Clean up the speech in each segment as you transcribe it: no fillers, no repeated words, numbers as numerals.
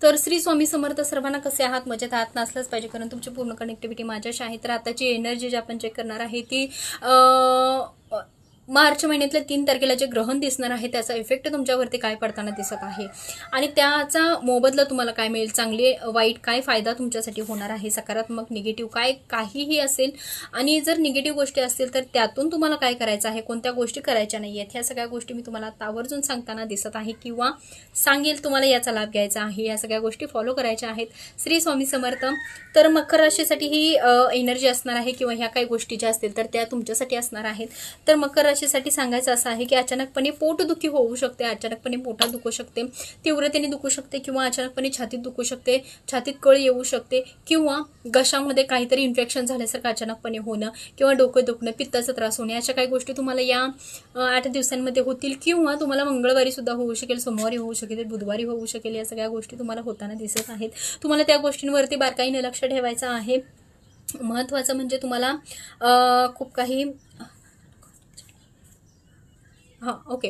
तर श्री स्वामी समर्थ. सर्वांना कसे आहात? मजेत आहात? नसलंच पाहिजे, कारण तुमची पूर्ण कनेक्टिव्हिटी माझ्याशी आहे. तर आताची एनर्जी जी आपण चेक करणार आहे ती मार्च महिन्यातल्या 3 तारखेला जे ग्रहण दिसणार आहे त्याचा इफेक्ट तुमच्यावरती काय पडताना दिसत आहे आणि त्याचा मोबदला तुम्हाला काय मिळेल, चांगले वाईट काय फायदा तुमच्यासाठी होणार आहे, सकारात्मक निगेटिव्ह काय काहीही असेल. आणि जर निगेटिव्ह गोष्टी असतील तर त्यातून तुम्हाला काय करायचं आहे, कोणत्या गोष्टी करायच्या नाही आहेत, ह्या सगळ्या गोष्टी मी तुम्हाला आवर्जून सांगताना दिसत आहे किंवा सांगेल. तुम्हाला याचा लाभ घ्यायचा आहे, या सगळ्या गोष्टी फॉलो करायच्या आहेत. श्री स्वामी समर्थ. तर मकर राशीसाठी ही एनर्जी असणार आहे किंवा ह्या काही गोष्टी ज्या असतील तर त्या तुमच्यासाठी असणार आहेत. तर मकर राशीसाठी सांगायचं असं आहे की अचानकपणे पोटदुखी होऊ शकते, अचानकपणे पोटात दुखू शकते, तीव्रतेने दुखू शकते किंवा अचानकपणे छातीत दुखू शकते, छातीत कळ येऊ शकते किंवा घशामध्ये काहीतरी इन्फेक्शन झाल्यासारखं अचानकपणे होणं किंवा डोकं दुखणं, पित्ताचा त्रास होणे, अशा काही गोष्टी तुम्हाला या 8 दिवसांमध्ये होतील किंवा तुम्हाला मंगळवारी सुद्धा होऊ शकेल, सोमवारी होऊ शकेल, बुधवारी होऊ शकेल. या सगळ्या गोष्टी तुम्हाला होताना दिसत आहेत. तुम्हाला त्या गोष्टींवरती बारकाईने लक्ष ठेवायचं आहे. महत्त्वाचं म्हणजे तुम्हाला खूप काही ओके,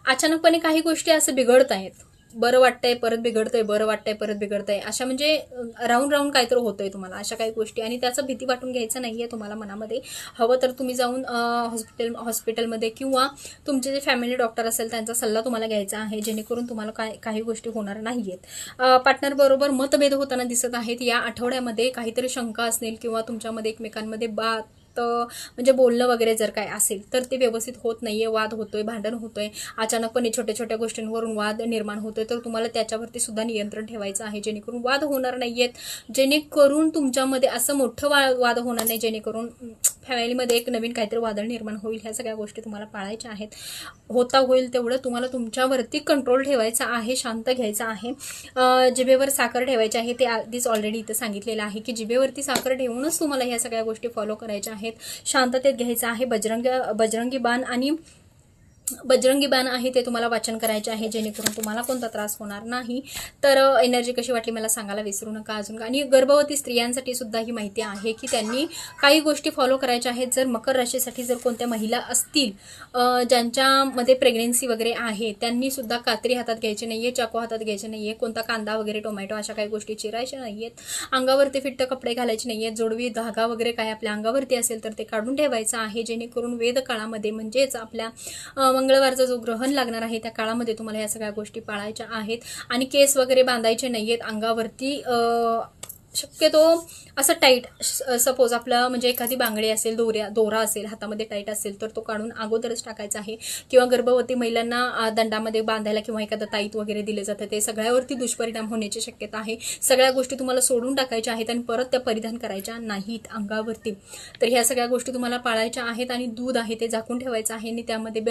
अचानकपणे काही गोष्टी असं बिघडत आहेत, बरं वाटतंय परत बिघडतंय, बरं वाटतंय परत बिघडतंय, अशा म्हणजे राऊंड राऊंड काहीतरी होतंय तुम्हाला, अशा काही गोष्टी. आणि त्याचं भीती वाटून घ्यायचं नाहीये तुम्हाला मनामध्ये. हवं तर तुम्ही जाऊन हॉस्पिटलमध्ये किंवा तुमचे जे फॅमिली डॉक्टर असेल त्यांचा सल्ला तुम्हाला घ्यायचा आहे, जेणेकरून तुम्हाला काही गोष्टी होणार नाहीयेत. पार्टनर बरोबर मतभेद होताना दिसत आहेत. या आठवड्यामध्ये काहीतरी शंका असेल किंवा तुमच्यामध्ये एकमेकांमध्ये म्हणजे बोलणं वगैरे जर काय असेल तर ते व्यवस्थित होत नाहीये, वाद होतोय, भांडण होतोय, अचानकपणे छोट्या छोट्या गोष्टींवरून वाद निर्माण होतोय. तर तुम्हाला त्याच्यावरती सुद्धा नियंत्रण ठेवायचं आहे, जेणेकरून वाद होणार नाहीयेत, जेणेकरून तुमच्यामध्ये असं मोठं वाद होणार नाही, जेणेकरून फॅमिलीमध्ये एक नवीन काहीतरी वादळ निर्माण होईल. ह्या सगळ्या गोष्टी तुम्हाला पाळायच्या आहेत. होता होईल तेवढं तुम्हाला तुमच्यावरती कंट्रोल ठेवायचा आहे, शांत घ्यायचा आहे. जिभेवर साखर ठेवायची आहे, ते आधीच ऑलरेडी इथं सांगितलेलं आहे की जिभेवरती साखर ठेवूनच तुम्हाला ह्या सगळ्या गोष्टी फॉलो करायच्या आहेत. शांततेत घ्यायचं आहे. बजरंगी बाण आहे ते तुम्हाला वाचन करायचे आहे, जेणेकरून तुम्हाला कोणता त्रास होणार नाही. तर एनर्जी कशी वाटली मला सांगायला विसरू नका अजून. आणि गर्भवती स्त्रियांसाठी सुद्धा ही माहिती आहे की त्यांनी काही गोष्टी फॉलो करायच्या आहेत. जर मकर राशीसाठी जर कोणत्या महिला असतील ज्यांच्यामध्ये प्रेग्नेन्सी वगैरे आहे, त्यांनी सुद्धा कात्री हातात घ्यायची नाहीये, चाकू हातात घ्यायचे नाहीये, कोणता कांदा वगैरे, टोमॅटो अशा काही गोष्टी चिरायच्या नाहीयेत, अंगावरती फिट्ट कपडे घालायचे नाहीयेत, जोडवी धागा वगैरे काय आपल्या अंगावरती असेल तर ते काढून ठेवायचं आहे, जेणेकरून वेद काळामध्ये म्हणजेच आपल्या मंगळवारचा जो ग्रहण लागणार आहे त्या काळामध्ये तुम्हाला या सगळ्या गोष्टी पाळायच्या आहेत. आणि केस वगैरे बांधायचे नाहीयेत अंगावरती. शक्यतो असं टाईट, सपोज आपला म्हणजे एखादी बांगडी असेल, दोरा असेल हातामध्ये टाईट असेल तर तो काढून अगोदरच टाकायचा आहे. किंवा गर्भवती महिलांना दंडामध्ये बांधायला किंवा एखादं ताईत वगैरे दिले जातं, ते सगळ्यावरती दुष्परिणाम होण्याची शक्यता आहे. सगळ्या गोष्टी तुम्हाला सोडून टाकायच्या आहेत आणि परत त्या परिधान करायच्या नाहीत अंगावरती. तर ह्या सगळ्या गोष्टी तुम्हाला पाळायच्या आहेत. आणि दूध आहे ते झाकून ठेवायचं आहे आणि त्यामध्ये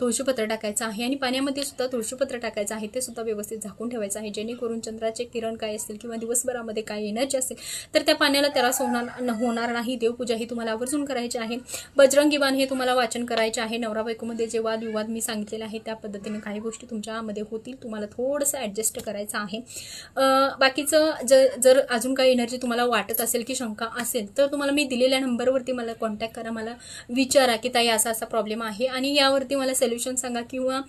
तुळशीपत्र टाकायचं आहे आणि पाण्यामध्ये सुद्धा तुळशीपत्र टाकायचं आहे, ते सुद्धा व्यवस्थित झाकून ठेवायचं आहे, जेणेकरून चंद्राचे किरण काय असतील किंवा दिवसभरामध्ये काय एनर्जी असेल तर त्या पाण्याला त्रास होणार नाही. देवपूजा ही तुम्हाला आवर्जून करायची आहे. बजरंगी बाण हे तुम्हाला वाचन करायचे आहे. नवरा बायकोमध्ये जे वादविवाद मी सांगितलेले आहे त्या पद्धतीने काही गोष्टी तुमच्यामध्ये होतील, तुम्हाला थोडंसं ऍडजस्ट करायचं आहे. बाकीचं जर अजून काही एनर्जी तुम्हाला वाटत असेल की शंका असेल तर तुम्हाला मी दिलेल्या नंबरवरती मला कॉन्टॅक्ट करा, मला विचारा की ताई असा असा प्रॉब्लेम आहे आणि यावरती मला सोल्युशन सांगा. किंवा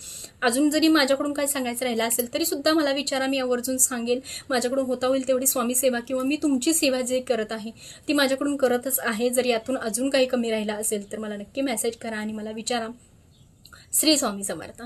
अजून जरी माझ्याकडून काही सांगायचं राहिलं असेल तरी सुद्धा मला विचारा, मी आवर्जून सांगेन. माझ्याकडून होता होईल तेवढी स्वामी सेवा किंवा मी तुमची सेवा जे करत आहे ती माझ्याकडून करतच आहे. जर यातून अजून काही कमी राहिला असेल तर मला नक्की मेसेज करा आणि मला विचारा. श्री स्वामी समर्थ.